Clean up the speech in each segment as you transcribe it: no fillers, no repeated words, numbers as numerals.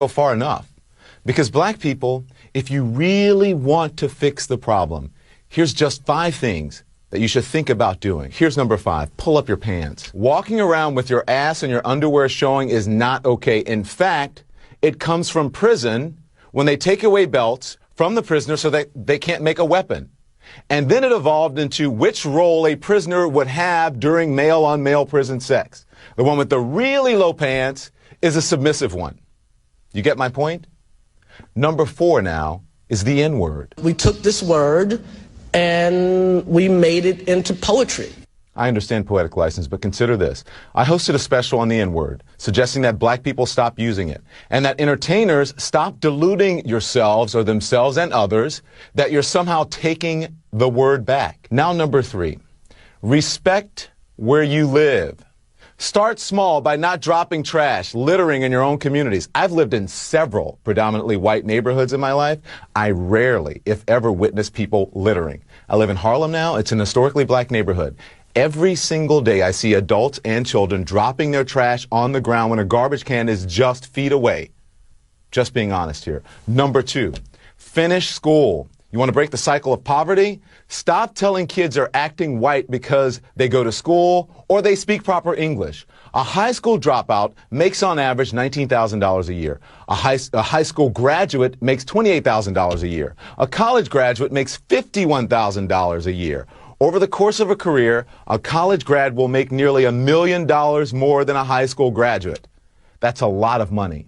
go far enough. Because black people, if you really want to fix the problem, here's just 5 things that you should think about doing. Here's number 5. Pull up your pants. Walking around with your ass and your underwear showing is not okay. In fact, it comes from prison when they take away belts from the prisoner so that they can't make a weapon. And then it evolved into which role a prisoner would have during male-on-male prison sex. The one with the really low pants is a submissive one. You get my point? Number 4 now is the N-word. We took this word and we made it into poetry. I understand poetic license, but consider this. I hosted a special on the N-word, suggesting that black people stop using it, and that entertainers stop deluding yourselves or themselves and others that you're somehow taking the word back. Now, number 3, respect where you live. Start small by not dropping trash, littering in your own communities. I've lived in several predominantly white neighborhoods in my life. I rarely, if ever, witness people littering. I live in Harlem now. It's an historically black neighborhood. Every single day I see adults and children dropping their trash on the ground when a garbage can is just feet away. Just being honest here. Number 2, finish school. You want to break the cycle of poverty? Stop telling kids are acting white because they go to school or they speak proper English. A high school dropout makes on average $19,000 a year. A high school graduate makes $28,000 a year. A college graduate makes $51,000 a year. Over the course of a career, a college grad will make nearly $1 million more than a high school graduate. That's a lot of money.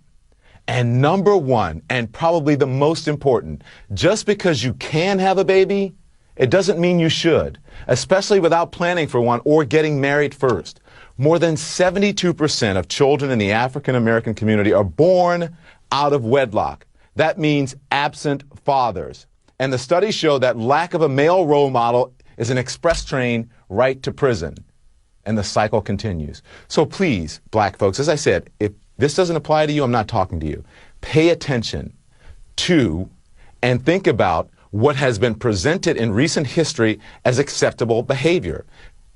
And number 1, and probably the most important, just because you can have a baby, it doesn't mean you should, especially without planning for one or getting married first. More than 72% of children in the African American community are born out of wedlock. That means absent fathers. And the studies show that lack of a male role model is an express train right to prison. And the cycle continues. So please, black folks, as I said, if this doesn't apply to you, I'm not talking to you. Pay attention to and think about what has been presented in recent history as acceptable behavior.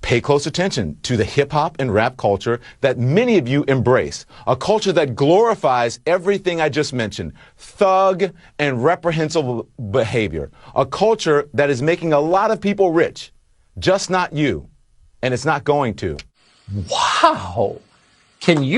Pay close attention to the hip-hop and rap culture that many of you embrace, a culture that glorifies everything I just mentioned, thug and reprehensible behavior, a culture that is making a lot of people rich, just not you, and it's not going to. Wow! Can you